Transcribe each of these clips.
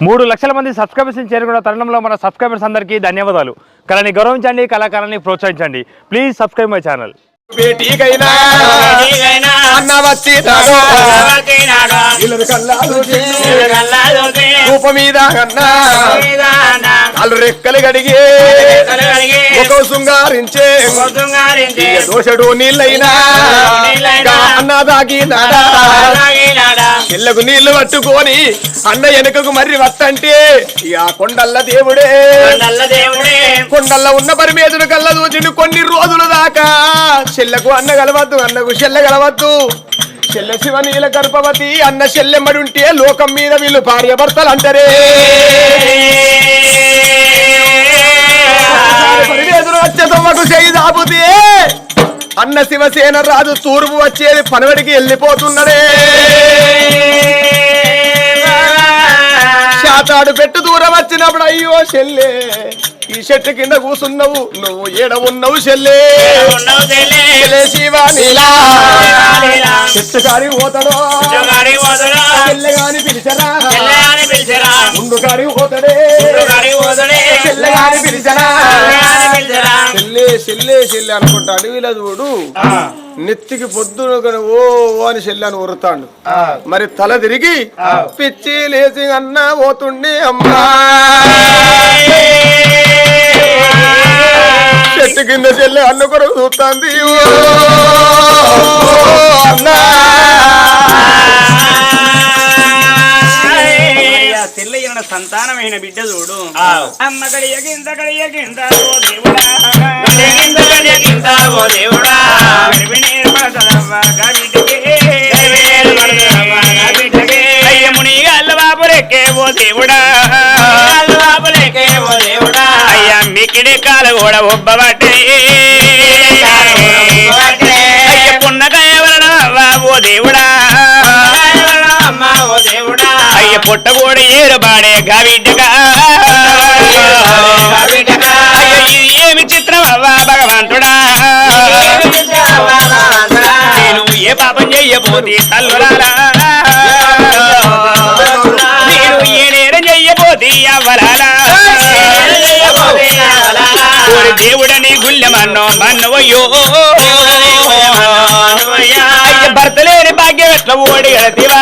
3 లక్షల మంది సబ్స్క్రైబర్స్ చేరుకున్న తరుణంలో మన సబ్స్క్రైబర్స్ అందరికీ ధన్యవాదాలు. కళని గౌరవించండి, కళాకారాన్ని ప్రోత్సహించండి. Please subscribe my channel. బేటీకైనా అన్న వచ్చి రూప మీద అన్నా వాళ్ళు రెక్కలు కడిగి ఒక శృంగారించే దోషడు నీళ్ళైనా అన్న దాగినాడా ఇళ్ళకు నీళ్లు పట్టుకొని అన్న వెనుకకు మర్రి వత్తంటే ఇక కొండల్ల దేవుడే కొండల్ల ఉన్న పరిమేదుడు కళ్ళ దూచిను కొన్ని రోజుల దాకా చెల్లకు అన్న కలవద్దు, అన్నకు చెల్లె కలవద్దు. చెల్లె శివ నీల గర్భవతి అన్న చెల్లెమ్మడుంటే లోకం మీద వీళ్ళు భార్య భర్తలు అంటారే. పరిమేదుడు వచ్చే తొమ్మకు చేయి దాపుతే అన్న శివసేన రాజు తూర్పు వచ్చేది పనవడికి వెళ్ళిపోతున్నడే. శాతాడు పెట్టు దూరం వచ్చినప్పుడు అయ్యో చెల్లె ఈ చెట్టు కింద కూసున్నావు, నువ్వు ఏడ ఉన్నావు చెల్లె శివా నీలా చెట్టు కాడి పోతాడో చెల్లె గాని పిలిచరా ముందు కాడి పోతాడే చెల్లె గాని పిలిచరా చెల్లె చెల్లె చెల్లె అనుకుంటా అడవిలో చూడు నెత్తికి పొద్దున ఓ అని చెల్లని ఉరుతాడు. మరి తల తిరిగి పిచ్చి లేచి అన్న పోతుండే అమ్మా చెట్టు కింద చెల్లె అన్న కొరకు చూస్తాంది. చెల్లెయ్యన సంతానమైన బిడ్డ చూడు అమ్మ గడియగింత ఓ దేవుడా అయ్యముని అల్లబాబులెక్కే ఓ దేవుడా అయ్యా మికిడే కాల కూడా ఒబ్బబట్టే అయ్య పున్నకాయ వలన ఓ దేవుడా అయ్య పొట్ట కూడా ఏరుబాడే గావిడ్డగా ఏమి చిత్రం అవ్వా భగవంతుడా నేను ఏ పాపం చెయ్యబోతే తల్లురాలా నేను ఏనేరం చెయ్యబోతే అవ్వరాలా దేవుడని గుళ్ళెమన్నో మన్నవయ్యో అయ్య భర్త లేని భాగ్యం ఎట్లా ఓడి గడతివా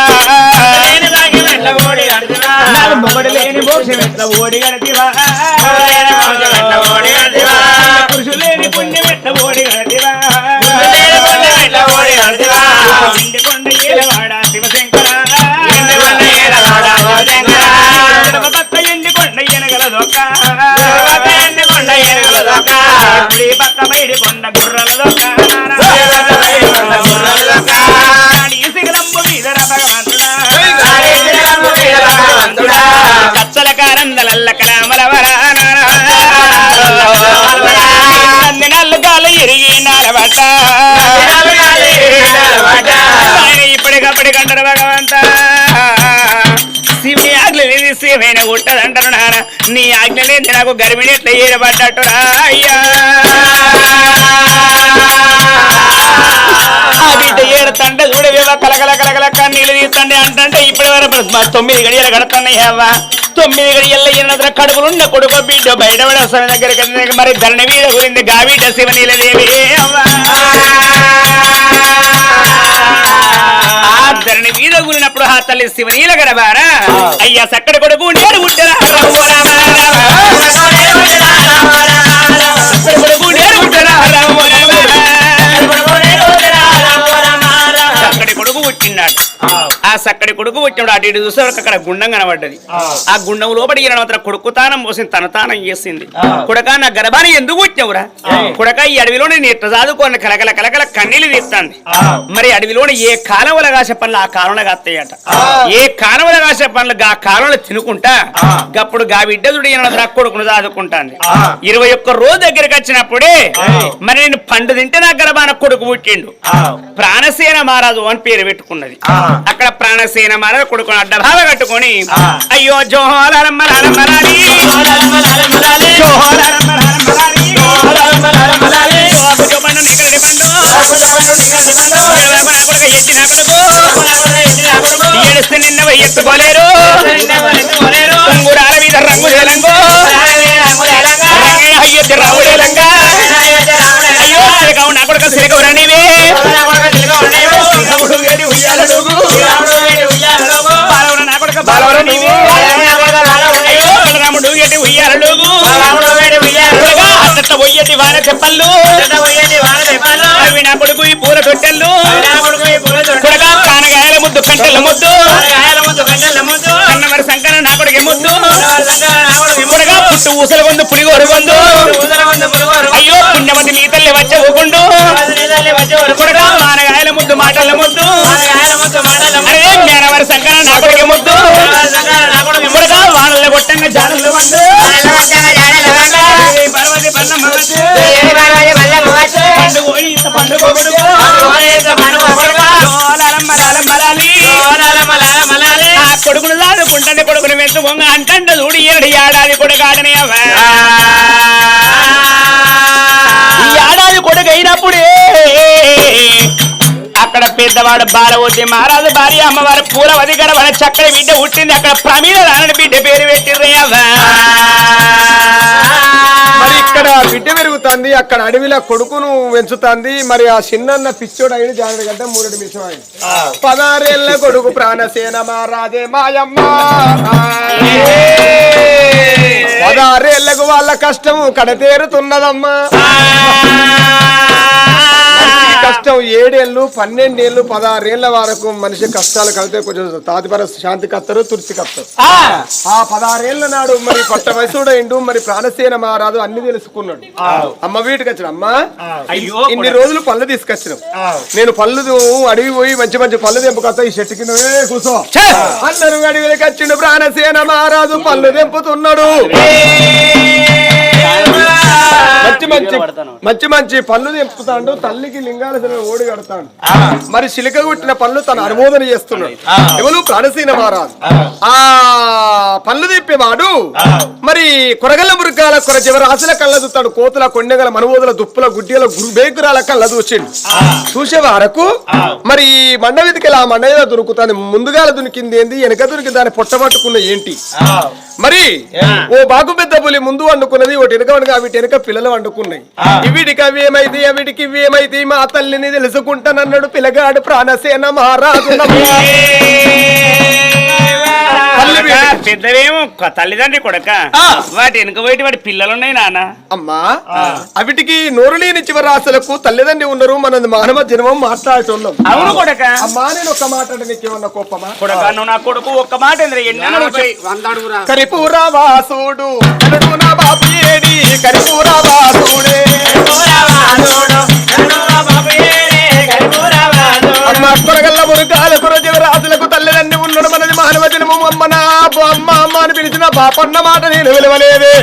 నాకు మొగడు లేని మోక్షం ఎట్లా ఓడి గడతివా పురుషులు లేని పుణ్యం ఎట్లా ఓడి గడతివా కొండ ఏలవాడ శివశంకర పక్క ఎండి కొండ ఎనగల దొక్క పక్క బయటి కొండ గుర్రల దొక్క శిఖరంబు మీద భగవంతుడా కచ్చల కారందలల్ల కరామలవరా నల్లు గాలు ఎరిగి నాలబట్ట ఇప్పటికప్పటికంటారు భగవంత శివుని ఆజ్ఞ లేదు శివైన గుట్టదంటారు నాన్న నీ ఆజ్ఞ లేదు నాకు గర్భిణి ఎట్లా ఏడబడ్డట్టురా అయ్యా ఆ బిడ్డ ఏడు తండ చూడవేవా కలకల కలకల కన్నీళ్ళు తీస్తండి అంటే ఇప్పటి వరకు 9 గడియలు గడుతున్నాయి అవ్వా 9 గడియల్లో ఎన్నదర కడుపులున్న కొడుకు బిడ్డ బయటపడే స్వామి దగ్గరికి మరి ధరణి వీడ గురించి గావిడ్డ శివనీలదేవి అవ్వా ఆ ధరణి వీడ గురినప్పుడు ఆ తల్లి శివనీల గడబారా అయ్యా సక్కడ కొడుకు నేడు గుట్టరా కొడుకు నేడు గుట్టరా సక్కడి కొడుకు పుట్టినాడు. ఆ సక్కడి కొడుకు పుట్టినాడు అటు ఇటు చూసే అక్కడ గుండం కనబడ్డది. ఆ గుండం లోపలికి కొడుకు తానం పోసింది తన తానం చేసింది. కొడక నా గర్భాన్ని ఎందుకు పుట్టినవురా కొడక ఈ అడవిలోనే నీ ఎట్లా చదువుకోని కలకల కలకల కన్నీళ్ళు తీస్తాంది. మరి అడవిలోనే ఏ కాలంలో కాసే పనులు ఆ కాలంలో కాస్తాయట. ఏ కాలంలో కాసే పనులు ఆ కాలంలో తినుకుంటా గప్పుడు గా బిడ్డదుడు కొడుకును చదువుకుంటాను. 21 రోజు దగ్గరికి వచ్చినప్పుడే మరి నేను పండు తింటే నా గర్భాన కొడుకు పుట్టిండు. ప్రాణసేన మహారాజు అని పేరు పెట్టుకున్నది. అక్కడ ప్రాణసేన మహారాజు కొడుకుని అడ్డభావ కట్టుకొని అయ్యో జోహారమ్మలాలి ఏడిస్తే నిన్న ఎత్తుకోలేరు పోయేటి ఉయ్యాలలు అట్ట పోయేటి వాన చెప్పళ్ళు అవి నా కొడుకు ఈ పూల తొట్టెళ్ళు కొడగా కానగాయల ముద్దు కంటెల ముద్దు అన్నమరి సంకన నా కొడుకు ముద్దు కొడగా పుట్టు ఊసల వందు పులిగోరు వందు అయ్యో పుణ్యమతి నీ తల్లి వచ్చే ఊకుండు కొడగా కానగాయల ముద్దు మాటల ముద్దు అరే జ్ఞానవరి సంకన నా కొడుకు ముద్దు కొడగా వానల కొట్టంగా జానలు వందు పర్వతి పల్లమ్మ కొడుకును దాడుకుంటే కొడుకును వెతుకొంగ అంటంట చూడు ఏడు ఏడాది కొడుకాడని ఈ ఏడాది కొడుకు అయినప్పుడే అక్కడ పెద్దవాడు బాలవతి మహారాజు భార్య అమ్మవారి పూలవతి గడ వాళ్ళ చక్కని బిడ్డ పుట్టింది అక్కడ ప్రమీల రాని బిడ్డ పేరు పెట్టిర్రే మరి ఇక్కడ బిడ్డ పెరుగుతుంది అక్కడ అడవిలో కొడుకును పెంచుతుంది మరి ఆ చిన్న పిచ్చోడు అయిన జాగ్రత్త కంటే 3 నిమిషం అయింది 16 ఏళ్ల కొడుకు ప్రాణసేన మహారాజే మాయమ్మ 16 ఏళ్లకు వాళ్ళ కష్టము కడతేరుతున్నదమ్మా కష్టం 7 ఏళ్ళు 12 ఏళ్ళు 16 ఏళ్ల వరకు మనిషి కష్టాలు కలితే కొంచెం తాతిపర శాంతి కత్తరు తుర్చి కత్తరు ఆ 16 ఏళ్ల నాడు మరి పట్ట వయసుడైండు మరి ప్రాణసేన మహారాజు అన్ని తెలుసుకున్నాడు అమ్మ వీటికి వచ్చిన అమ్మ ఇన్ని రోజులు పళ్ళు తీసుకొచ్చినాం నేను పళ్ళు అడవి పోయి మంచి మంచి పళ్ళు తెంపుకొస్తా ఈ చెట్టు కింద కూర్చో అందరూ అడవికి వచ్చిండు ప్రాణసేన మహారాజు పళ్ళు తెంపుతున్నాడు మంచి మంచి పళ్ళు తెంపుతాడు తల్లికి లింగాల ఓడి కడతాడు మరి చిలుక కొట్టిన పళ్ళు తను అనుమోదన చేస్తున్నాడు ఎవరు ప్రాణసీన మహారాజు ఆ పళ్ళు తెప్పేవాడు మరి కొరగల్ల మురుగాల కొర జీవరాశుల కళ్ళ చూస్తాడు కోతుల కొండగల మనవోదుల దుప్పుల గుడ్డిల గురుబేకురాల కళ్ళ చూచిండు చూసే వరకు మరి మండ వెతికెళ్ళి ఆ మండ ఏదో దొరుకుతాను ముందుగాల దునికింది ఏంది వెనక దొరికి దాన్ని పొట్టబట్టుకున్న ఏంటి మరి ఓ బాగు పెద్ద పులి ముందు వండుకున్నది ఒకటి వెనక వండుక వీటి వెనక పిల్లలు వండుకున్నాయి వీటికి అవి ఏమైతే వీటికి ఇవి ఏమైతే మా తల్లిని తెలుసుకుంటానన్నాడు పిల్లగాడు ప్రాణసేన మహారాజు పెద్దవేమో తల్లిదండ్రి కొడక వాటి వెనుక పోయి వాటి పిల్లలున్నాయి నాన్న అమ్మా అవిటికి నోరు లేని చివరాశులకు తల్లిదండ్రి ఉన్నారు మన మానవ జన్మం మాట్లాడుతున్నాం అవును కొడక అమ్మా నేను ఒక మాట అంటే నీకేమన్నా కోపమా కొడక నువ్వు నా కొడుకు ఒక్క మాట కరిపూరా వాసుడు నా బాబు ఏడి కరిపూరా వాసుడే అమ్మ కొరగల్ల మురుగాల కొర జీవరాశులకు తల్లిదండ్రి ఉన్నాడు మనది మానవ జన్మం అమ్మ నా అమ్మ అమ్మ అని పిలిచిన బాపన్న మాట నేను విలువలేదే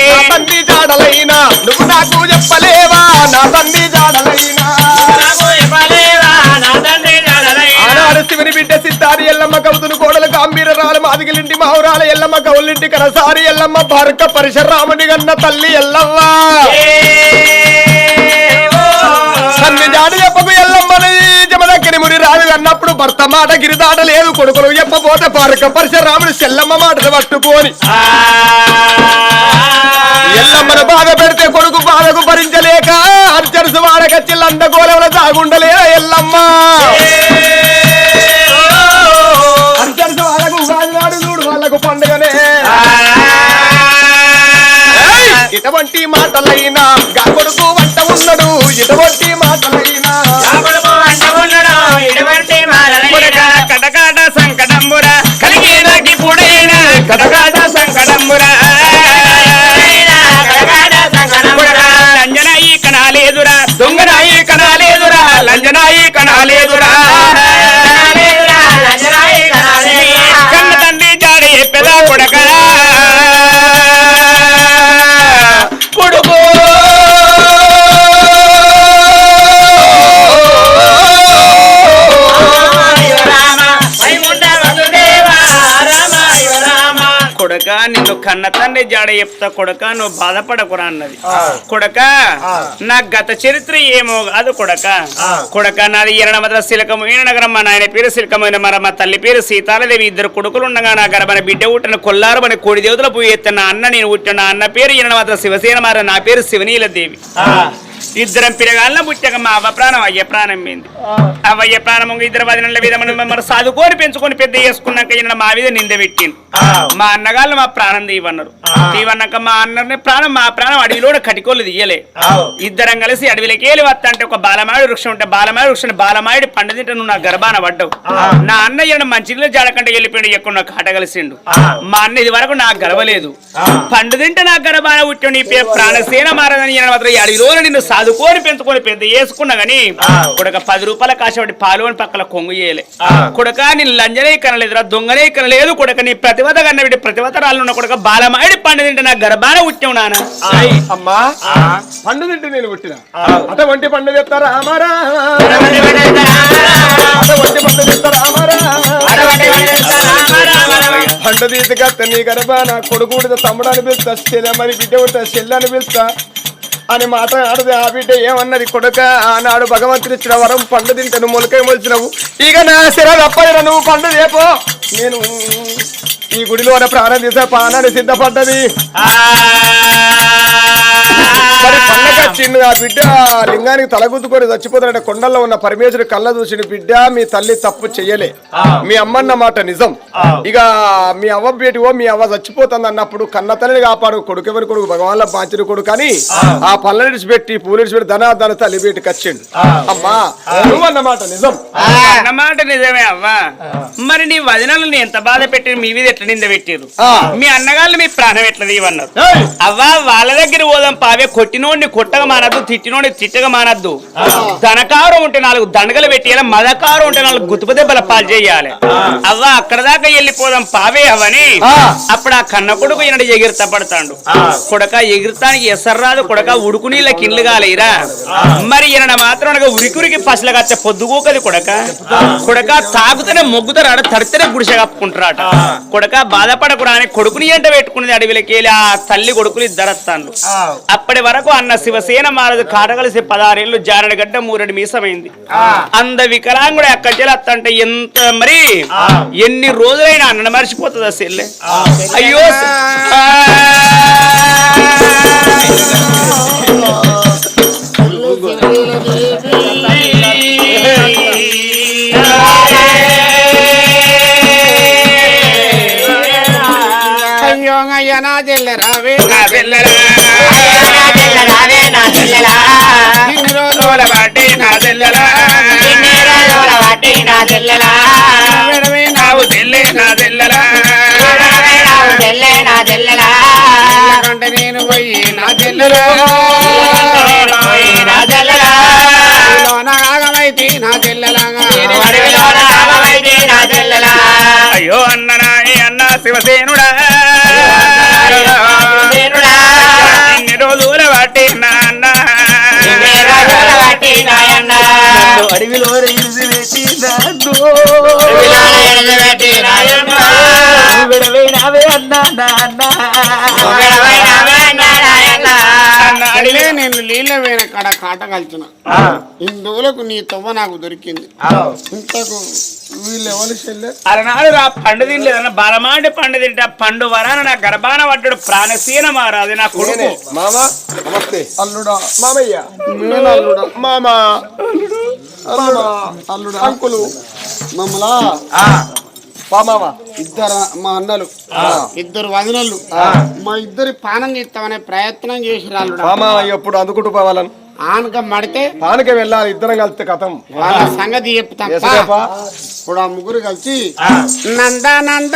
నా తండ్రి జాడలైనా నువ్వు నాకు చెప్పలేవా నా తండ్రి జాడలైనా ఆనాడు శివుని బిడ్డ సిద్ధారి ఎల్లమ్మ కవుతును కోడలు గాంభీర రాలు మాదిగిలింటి మావురాల ఎల్లమ్మ కవులింటి కరసారి ఎల్లమ్మ భారక పరిశరాముని గన్న తల్లి ఎల్లవ్వ సన్ని జాడు చెప్పకు ఎల్లమ్మని జమదక్కని ముని రాదు అన్నప్పుడు భర్త మాట గిరిదాట లేదు కొడుకులు చెప్పపోతే భారక పరిశరాముని చెల్లమ్మ మాటలు పట్టుకోని ఎల్లమ్మను బాధ పెడితే కొడుకు బాధకు భరించలేక అర్చరుసు వాడకచ్చి లందగోళంలో సాగుండలేదా ఎల్లమ్మ అర్చరుసు వాళ్ళకు ఉగాది చూడు వాళ్ళకు పండుగనే ఇటువంటి మాటలైనా గా కొడుకు వంట ఉన్నాడు ఇటువంటి మాటలైనా కటకాట సంకటంబురా కలిగేదాకి పూడైనా కటకాట సంకటంబురా లంజనాయి కనాలేదురా దొంగనాయి కనాలేదురా లంజనాయి కనాలేదురా కన్న తండ్రి జాడి పెద కొడక కొడుకు కొడక నిన్ను కన్న తండ్రి జాడ చెప్తా కొడక నువ్వు బాధపడకురా అన్నది కొడక నా గత చరిత్ర ఏమో కాదు కొడక కొడక నాది ఎరణమద్ర శిలకమైన నగరం మా నాయన పేరు శిలకమైన మరి మా తల్లి పేరు సీతాలదేవి 2 కొడుకులు ఉండగా నా గర్భన బిడ్డ పుట్టిన కొల్లారు మన కోడి దేవతల పోయి ఎత్తిన అన్న నేను పుట్టిన అన్న పేరు ఎరణమద్ర శివసేన మార నా పేరు శివనీల దేవి ఇద్దరం పిరగాళ్ళ పుట్టాక మా అవ్వ ప్రాణం అయ్య ప్రాణం ఏంది అవ్వయ్య ప్రాణం ఇద్దరు వదినల విధమైన సాదుకొని పెంచుకొని పెద్ద చేసుకున్నాక ఈయన మా మీద నింద పెట్టింది మా అన్నగాళ్ళు మా ప్రాణం తీయమన్నారు తీవన్నాక మా అన్నని ప్రాణం మా ప్రాణం అడవిలో కటికోళ్ళు తీయలే ఇద్దరం కలిసి అడవిలోకి వెళ్ళి వస్తా అంటే ఒక బాలమాయుడు వృక్షం ఉంటే బాలమాయుడు వృక్షం బాలమాయుడు పండు తింటే నువ్వు నా గర్భాన పడ్డావు నా అన్నయ్య మంచిలో జాడకంటే వెళ్ళిపోయాడు ఎక్కువ నాకు కాట కలిసిండు మా అన్న ఇది వరకు నాకు గర్వలేదు పండు తింటే నాకు గర్భాన పుట్టాడు నీ పేరు ప్రాణసేన మారదని మాత్రం అడవిలో నిన్ను సాదుకొని పెంచుకొని పెద్ద చేసుకున్నా గానీ కొడక 10 రూపాయల కాశపడి పాలు అని పక్కల కొంగు చేయలే కొడక నీ లంజనే కనలేదురా దొంగనే కనలేదు కొడక నీ ప్రతివత కన్న విడి ప్రతివత రాళ్ళు ఉన్న కొడక బాలమాయుడి పండు తింటే నాకు గర్భాన పుట్టావు నాన్న అమ్మా పండు తింటే నేను పుట్టిన అటువంటి పండు తెస్తారా అమారా అటువంటి పండు తెస్తారా అమారా పండు తీసుకొస్తే నీ గర్భాన కొడుకు తమ్ముడు అనిపిస్తా చెల్లె మరి బిడ్డ ఉంటా చెల్లె అనిపిస్తా అని మాట ఆడదు ఆ బిడ్డ ఏమన్నది కొడుక ఆనాడు భగవంతుడు ఇచ్చిన వరం పండు తింటే నువ్వు మొలకై మొలిచినవు ఇక నా శిర తప్పదిరా నువ్వు పండు చేపో నేను ఈ గుడిలో ప్రాణం తీసే ప్రాణాన్ని సిద్ధపడ్డది మరి పండగచ్చిండు ఆ బిడ్డ లింగానికి తలగుద్దుకొని చచ్చిపోతాడంటే కొండల్లో ఉన్న పరమేశ్వరుడు కళ్ళ చూసిన బిడ్డ మీ తల్లి తప్పు చెయ్యలే మీ అమ్మన్న మాట నిజం ఇక మీ అవ్వ బేటివో మీ అవ్వ చచ్చిపోతుంది అన్నప్పుడు కన్న తల్లిని కాపాడు కొడుకు ఎవరి కొడుకు భగవాన్ల బాంచిన కొడుకు అని ఆ పళ్ళని విడిచిపెట్టి పూలు విడిచిపెట్టి ధన తల్లి బేటికి వచ్చిండు అమ్మా నువ్వన్నమాట నిజం అన్నమాట నిజమే అవ్వా మరి నీ వదినల్ని ఎంత బాధ పెట్టి మీ మీద ఎట్లా నింద పెట్టారు మీ అన్నగాళ్ళు మీ ప్రాణం ఎట్లా తీయమన్నారు అవ్వా వాళ్ళ దగ్గర పోదాం పావే కొట్టినోడిని కొట్టగా మానద్దు తిట్టినోడిని తిట్టగా మానద్దు ధనకారం ఉంటే 4 దండగలు పెట్టేయాలి మదకారం ఉంటే 4 గుతుపు దెబ్బల పాలు చేయాలి అవ్వా అక్కడ దాకా వెళ్ళిపోదాం పావే అవని అప్పుడు ఆ కన్న కొడుకు ఈయన ఎగిరిత పడతాడు కొడక ఎగిరితానికి ఎసర్రాదు కొడక ఉడుకు నీళ్ళ కిండ్లు కాలేరా మరి ఈయన మాత్రం ఉరికురికి పసలుగా పొద్దుగోకది కొడక కొడక తాగుతూనే మొగ్గుతారు తడితేనే గుడిసె కప్పుకుంటారట కొడక బాధపడకురా అని కొడుకుని ఎంట పెట్టుకున్నది అడవిలోకి వెళ్ళి ఆ తల్లి కొడుకులు ఇద్దరత్తాను అప్పటి వరకు అన్న శివసేన మారదు కాట కలిసి 16 ఏళ్ళు జారడగడ్డ 3 మీసమైంది అంద వికలాంగుడు అక్కచెలత్తంటే ఎంత మరి ఎన్ని రోజులైనా అన్న మర్చిపోతుంది అసలే అయ్యో అయ్యో నా చెల్లెరావే నా చెల్లెలా ఇన్ని రోజుల బాటి నా చెల్లెలా విడవే నావు చెల్లె నా చెల్లెలా కంటే నేను పోయి నా చెల్లెలు నాగమైతే నా చెల్లెలాగా అయ్యో అన్న శివసేనుడా ఇన్ని రోజుల వాటి నాన్న అడవిలో అడిగే నేను నీళ్ళ వేణ కాడ కాట కలిసిన ఇందులకు నీ తవ్వ నాకు దొరికింది ఇంతకు వీళ్ళు ఎవరు చెల్లె అలనాడు రా పండు తినలేదన్న బలమాండి పండు తింటే పండు వరాన నా గర్భాన పడ్డాడు ప్రాణసీన మారాది నా కొడుకు మామా నమస్తే అల్లుడా మామయ్య నేను అల్లుడా మామా అల్లుడా అంకులు మమ్మలా మామా ఇద్దరు మా అన్నలు ఇద్దరు వదినలు మా ఇద్దరి పానం తీస్తామనే ప్రయత్నం చేసి రాళ్ళుడా మామా ఎప్పుడు అందుకుంటూ పోవాలని ఆనక మడితే పానకి వెళ్ళాలి ఇద్దరం కలిస్తే కథం వాళ్ళ సంగతి చెప్తాం ఎసురేపా? ఇప్పుడు ఆ ముగ్గురు కలిసి నంద నంద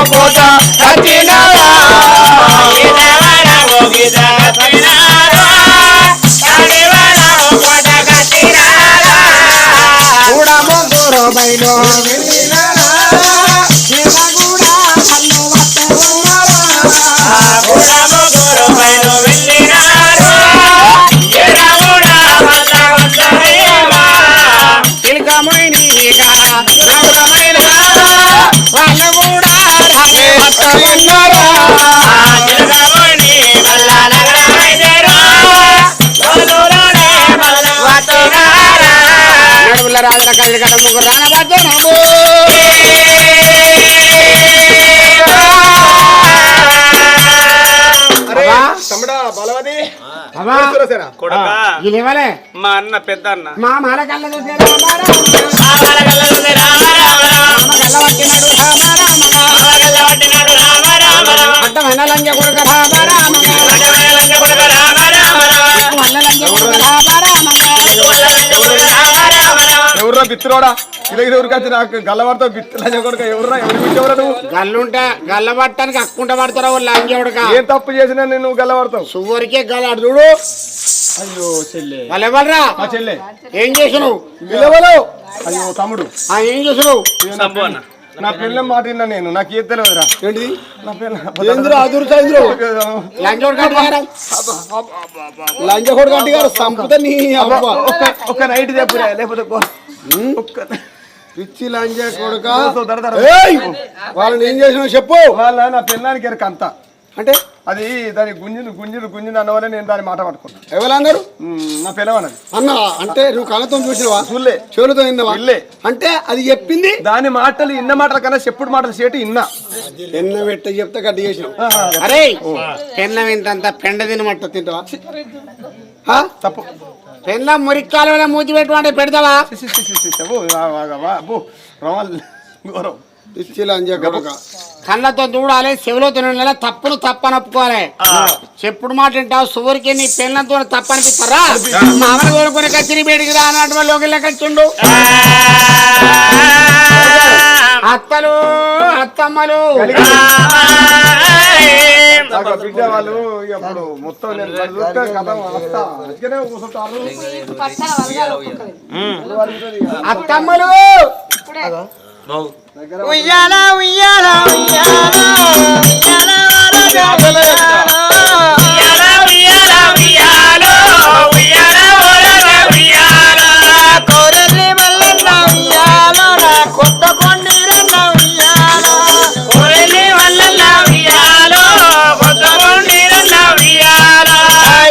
కోట కూడా ముగ్గురు బయలు కూడా కళ్ళు తిలకమైనగా వాళ్ళు కూడా నడువుల రాజుల కళ్ళు కడ ముగ్గురు రానబడ్డాము తమ్ముడా బలవది కొడుకా ఇవ్వలే మా అన్న పెద్ద అన్న మా మాల కళ్ళ చూసాడు అడ్డమైన లంజ కొడుక ఎవర్రా బిత్తురోడా ఇలా ఎవరికి వచ్చి నాకు గల్లవారితో బిత్తులు కొడుక ఎవర్రా ఎవరు బిట్టెవరా నువ్వు గల్లుంటే గల్ల పట్టడానికి అక్కుంట పడతారా వాళ్ళు లంజోడుక ఏం తప్పు చేసినా నేను గల్లవాడతావు సువ్వరికే గల్లాడు చూడు అయ్యో చెల్లె వాళ్ళు ఎవరురా మా చెల్లె ఏం చేసినావు వీళ్ళెవరు అయ్యో తమ్ముడు ఏం చేసినావు సంబు అన్న నా పిల్లల మాట విన్నా నేను నాకు ఏం తెలియదురా ఏంటిది నా పిల్ల లంజోడు కట్టి లంజోడు కట్టి గారు సంపుత నీ ఒక నైట్ చెప్పురా లేకపోతే పిచ్చి లంజ కొడుక దర దర. వాళ్ళని ఏం చేసినావు చెప్పు వాళ్ళ నా పిల్లానికి ఎరక అంత అంటే అది దాని గుంజిను అన్నవల్ల నేను దాని మాట పట్టుకున్నా ఎవరన్నారు నా పిల్లవన్నది అన్న అంటే నువ్వు కళ్ళతో చూసినవా చూడలే చెవులతో విన్నావా ఇల్లే. అంటే అది చెప్పింది దాని మాటలు ఇన్న మాటల కన్నా చెప్పుడు మాటలు చేటి ఇన్నా పెన్న పెట్ట చెప్తే గడ్డి చేసినావు అరే పెన్నం ఇంతంత పెండ తినమట్ట తింటావా తప్పు పెన్ల మురిక్కాల మూతి పెట్టుకుంటే పెడతావా గౌరవం కళ్ళతో చూడాలి చెవిలో తినాలి తప్పును తప్పనొప్పుకోవాలి చెప్పుడు మాట వింటావు సువరికి నీ పెళ్ళంతో తప్పనిపిస్తారా మామూలు కోరుకునే కచ్చిరి బయటికి రా అన్నట్టు లోకి లెక్కొచ్చుండు అత్తలు అత్తమ్మలు బిడ్డ వాళ్ళు ఇప్పుడు మొత్తం నేను కథ వస్తా అందుకనే కూర్చుంటారు అత్తమ్మలు ఉయ్యాల ఉయ్యాల కొత్త కొండీరన్న ఉయ్యాలో కొరలి వల్ల ఉయ్యాలో కొత్త కొండీరన్న ఉయ్యాలో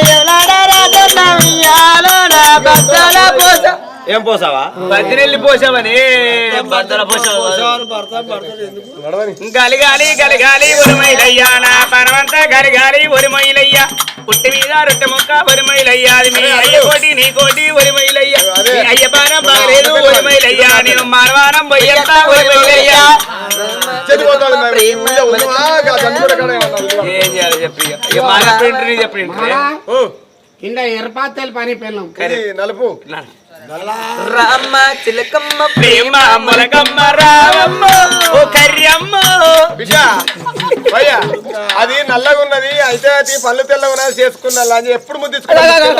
ఎవలాడరాదన్న ఉయ్యాలో నా బద్దల పోస ఏం పోసావా బద్దిరెల్లి పోసావని బద్దల పోసావు గలిగాలి గలిగాలి ఒరిమైలయ్యా నా పరమంత గలిగాలి ఒరిమైలయ్యా పుట్టి మీద రొట్టె ముక్క ఒరిమైలయ్యా అది మీ అయ్య కోటి నీ కోటి ఒరిమైలయ్యా నీ అయ్య పానం బాగలేదు ఒరిమైలయ్యా నేను మార్వానం పోయేంత ఒరిమైలయ్యా ఏం చేయాలి చెప్పి చెప్పి కింద ఎర్రపాతలు పని పెళ్ళం నలుపు రామ్మ చిలకమ్మ ప్రేమ మొలకమ్మ రావమ్మ ఓ కర్యమ్మ భయ్యా అది నల్లగా ఉన్నది అయితే అది పళ్ళు తెల్లగా ఉన్నది చేసుకున్నా అని ఎప్పుడు ముద్దించుకున్నప్పుడు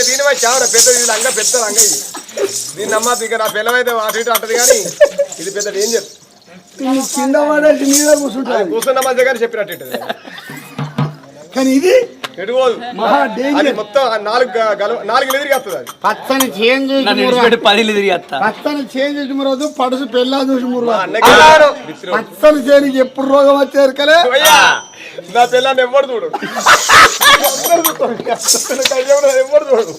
దీని మీద చావరా పెద్ద ఇది లంగ పెద్ద లంగ ఇది దీన్ని అమ్మ ఇక నా పిల్లమైతే అటు ఇటు అంటది కానీ ఇది పెద్ద డేంజర్ కింద పడేసి మీద కూర్చుంటా కూర్చున్న మధ్య కానీ చెప్పినట్టు కానీ ఇది ఎటుకోదు అది మొత్తం నాలుగు ఎదురు వస్తుంది అది పచ్చని చేంజ్ పచ్చని చేంజ్ చూసి మురదు పడుసు పెళ్ళా చూసి మురదు పచ్చని చేనికి ఎప్పుడు రోగం వచ్చారు కలే నా పిల్లని ఎవరు చూడు ఎవరు చూడు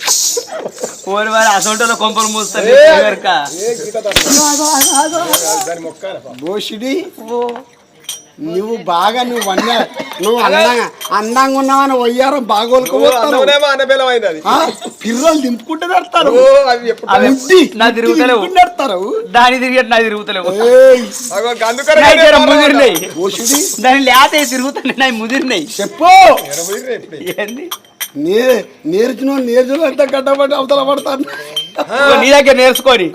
అసోటలో కొంపలు మూస్తారు బోషిడి నువ్వు బాగా నువ్వు అందంగా ఉన్నావని వయ్యారం బాగోలుకోపోతారు పిల్లలు దింపుకుంటే నడతారు నడతారు దాని తిరిగట్టు నాకు తిరుగుతలేవు అందుకని దాని లేత తిరుగుతాయి నాకు ముదిరినాయి చెప్పు నేర్చిన అంతా గడ్డబట్టి అవతల పడతాను నీ దగ్గర నేర్చుకొని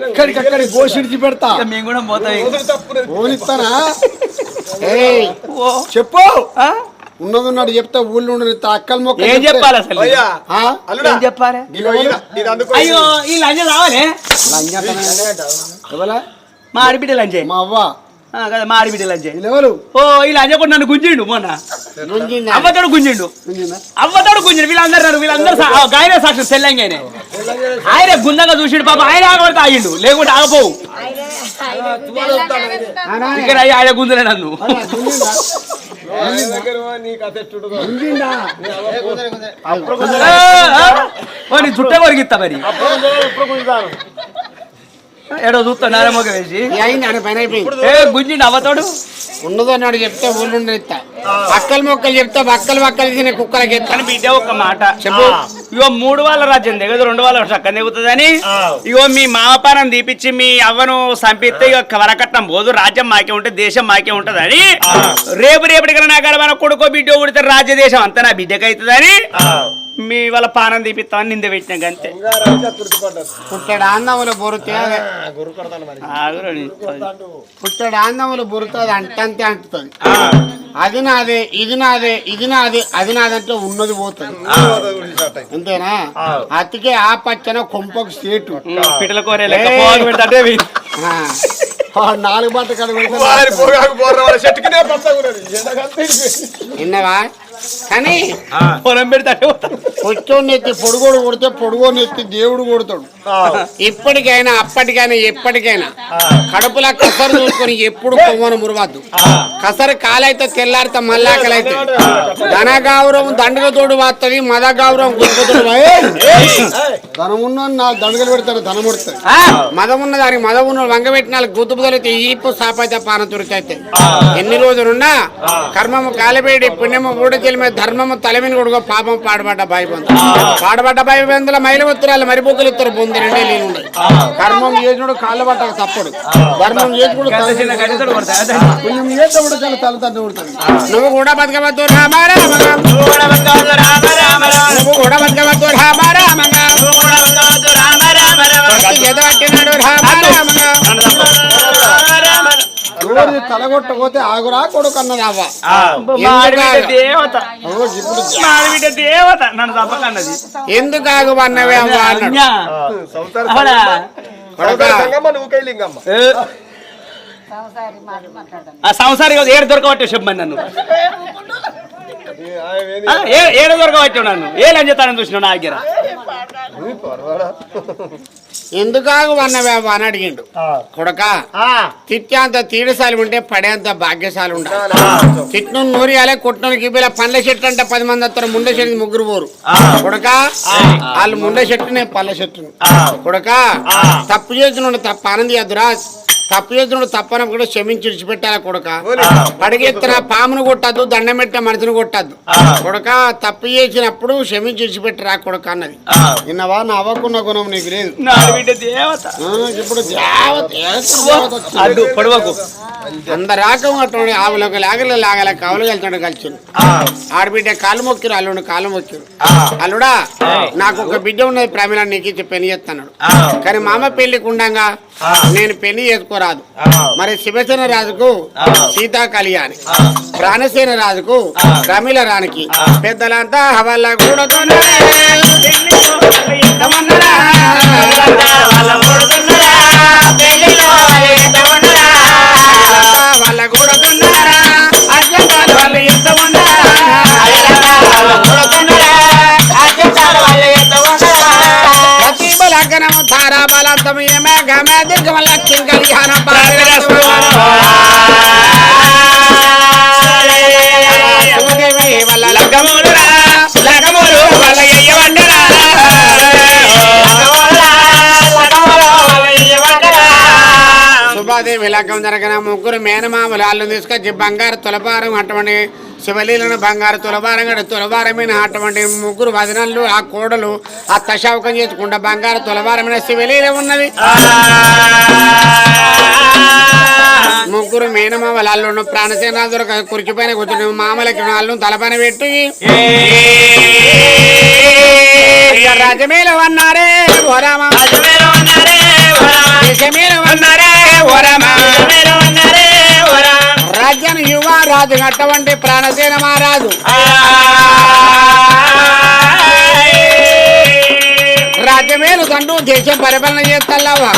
ఎక్కడికక్కడ గోషిడిచి పెడతా మేము కూడా పోతాయి ఓనిస్తానా చెప్పు ఉన్నది ఉన్నాడు చెప్తా ఊళ్ళో ఉండదు అక్కల మొక్క ఏం చెప్పాలి అసలు ఏం చెప్పాలి అయ్యో ఈ లంజ రావాలి మా ఆడిబిడ్డ లంజే మా అవ్వ కదా మా ఆడిబిడ్డ లంజే ఎవరు ఓ ఈ లంజ కూడా నన్ను గుంజిండు మొన్న అవ్వతోడు గుంజిండు అవ్వతోడు గుంజిండు వీళ్ళందరూ గాయనే సాక్షి తెల్లంగానే ఆయన గుందంగా చూసిండు పాప ఆయన ఆగబడితే ఆగిండు లేకుంటే ఆగపోవు ఇక్కడ ఆయన గుంజలే నన్ను చుట్టే కొరిగిస్తా మరి ఏడో చూస్తా నారమ్మక వేసి గుంజిండు అవ్వతోడు ఉన్నదో నాడు చెప్తే ఊళ్ళు ఇస్తా అక్కలు మొక్కలు చెప్తే బక్కలు తినే కుక్కలకి ఎత్తాను బిడ్డ ఒక్క మాట చెప్పు ఇగో 3 వాళ్ళ రాజ్యం దిగదు 2 వాళ్ళ చక్కని దిగుతుందని ఇగో మీ మామపానం తీపిచ్చి మీ అవ్వను సంపిస్తే ఇక వరకట్నం పోదు రాజ్యం మాకే ఉంటే దేశం మాకే ఉంటదని రేపటికైనా నా గడవన కొడుకో బిడ్డ ఉడితే రాజ్య దేశం అంతా నా బిడ్డకి అవుతుందని మీ వాళ్ళ పానం తీపిస్తామని నింద పెట్టినా గంతే పుట్టడు ఆందములు బొరుతే పుట్టడు ఆందములు బొరుతుంది అంటంతే అంటుతుంది అది నాదే ఇది నాదే ఇది నాదే అది నాదంటే ఉన్నది పోతుంది అంతేనా అతికే ఆ పచ్చన కొంపకు సేటు పిట్టల కోరే నాలుగు బట్ట విన్నవా కానీ పొలం పెడతాడు పొచ్చోని ఎత్తి పొడుగోడు కొడితే పొడుగోని ఎత్తి దేవుడు కొడతాడు ఇప్పటికైనా అప్పటికైనా ఎప్పటికైనా కడుపులా కసరు చూసుకొని ఎప్పుడు కొమ్మను మురవద్దు కసరు కాలైతే తెల్లారితే మల్లాకలైతే ధన గౌరవం దండగ తోడు వస్తుంది మద గౌరవం గుర్తుతోడు ధనం ఉన్న నా దండగలు పెడతాడు ధనం పడుతుంది మదం ఉన్న దానికి మదం ఉన్న వంగబెట్టిన గుర్తు బదులైతే ఈపు సాపైతే పాన తురికైతే ఎన్ని రోజులున్నా కర్మము కాలబేడి పుణ్యము ఊడచెల్లి ధర్మము తలమిని కొడుకో పాపం పాడబడ్డ భయబందుల మైల ఉత్తరాలు మరిపోకలు ఇస్తారు పొంది 2 నీళ్ళు ఉండదు కర్మం చేసినోడు కాళ్ళ పట్టక తప్పడు ధర్మం చేసుకుడు పుణ్యం చేసేప్పుడు చాలా తలతండ్రి కొడుతుంది నువ్వు కూడా బతకవద్దు రామారామగా నువ్వు కూడా బతకవద్దు రామారామగా ఎదవట్టినాడు రామారామగా తలగొట్టకపోతే ఆగురా కొడుకు అన్నది అవ్వ దేవత నన్ను తప్పకన్నది ఎందుకు ఆగు అన్నవే అవ్వ ఆ సంసారి ఏడు దొరకబట్టే చెప్పమని నన్ను ఏడు దొరకబట్టావు నన్ను ఏ లంజతానని చూసినావు నా దగ్గర ఎందుకు ఆగు అన్నవే అవ్వ అని అడిగిండు కొడక తిట్టేంత తీడసాలి ఉంటే పడేంత భాగ్యశాలి ఉండాలి తిట్ను నూరియాలే కొట్టిన గిబ్బిలా పండ్ల చెట్టు అంటే 10 మంది వస్తారు ముండ చెట్టు 3 పోరు కొడక వాళ్ళు ముండ చెట్టు నేను పళ్ళ చెట్టును కొడక తప్పు చేసిన తప్పు ఆనంది అద్దురా తప్పు చేసినప్పుడు తప్పన కూడా క్షమించి విడిచిపెట్టాలా కొడక పడిగెత్తిన పామును కొట్టద్దు దండం పెట్టిన మనిషిని కొట్టద్దు కొడక తప్పు చేసినప్పుడు క్షమించి విడిచిపెట్టరా కొడక అన్నది విన్నవా నా అవ్వకున్న గుణం నీకు లేదు ఇప్పుడు అందరాకం అటువంటి ఆవులకు లాగల కవులు వెళ్తాడు కలిసి ఆడబిడ్డ కాలు మొక్కిరు అల్లుడు కాలు మొక్కిరు అల్లుడా నాకు ఒక బిడ్డ ఉన్నది ప్రమిళ నీకు ఇచ్చి పెళ్లి చేస్తున్నాడు కానీ మామ పెళ్లికి ఉండంగా నేను పెళ్లి చేసుకోరాదు మరి శివసేన రాజుకు సీతా కళ్యాణి ప్రాణసేన రాజుకు ప్రమిళ రానికి పెద్దలంతా హవల్ల కూడా వాళ్ళ కూడా లగ్నము తారా బలంతము ఏమే గమే దిగ్గమ లక్ష్మి కళ్యాణం వల్ల లగ్గములు వల్ల ఎయ్యవండరా శుభాదేవి లగ్గం జరగన 3 మేనమామలు వాళ్ళు తీసుకొచ్చి బంగారు తులపారం అటువంటి శివలీలను బంగారు తులభారం తులభారమైన అటువంటి 3 వదనలు ఆ కోడలు ఆ తశావకం చేసుకుంటా బంగారు తులభారమైన శివలీల ఉన్నది 3 మేనమామలు అల్లు ప్రాణసేన కుర్చిపైన కూర్చుని మామలకి వాళ్ళు తలపైన పెట్టి రాజమేల అన్నారే దేశమేలు అన్నారే ఓరమా రాజ్యాన్ని యువ రాజు అటువంటి ప్రాణసేన మహారాజు రాజ్యమేలు తండ్రు దేశం పరిపాలన చేస్తల్లవా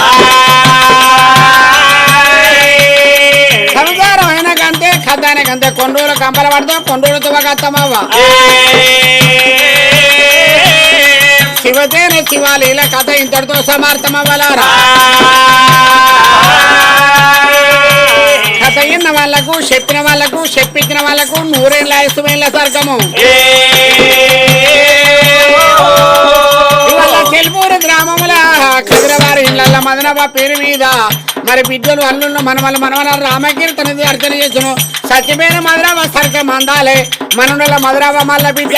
సంసారం అయినా కంటే కథానే కంటే కొండూరు కంపల పడతాం కొండూరు తువకత్తమవ్వ శివసేన శివాలీల కథ ఇంతటితో సమర్థమవ్వలారా కథ ఇన్న వాళ్లకు చెప్పిన వాళ్లకు చెప్పించిన వాళ్లకు నూరేళ్ళ ఇష్టమేళ్ళ స్వర్గము ఇవాళ చెల్పూరు గ్రామముల కదిరవారి ఇళ్ళ మదనవ పేరు మీద మరి బిడ్డలు అల్లుళ్ళు మనవలు మనవల రామకీర్తనది అర్చన చేసును సత్యమైన మధురవ సర్గం అందాలే మనుల మధురవ మల్ల బిడ్డ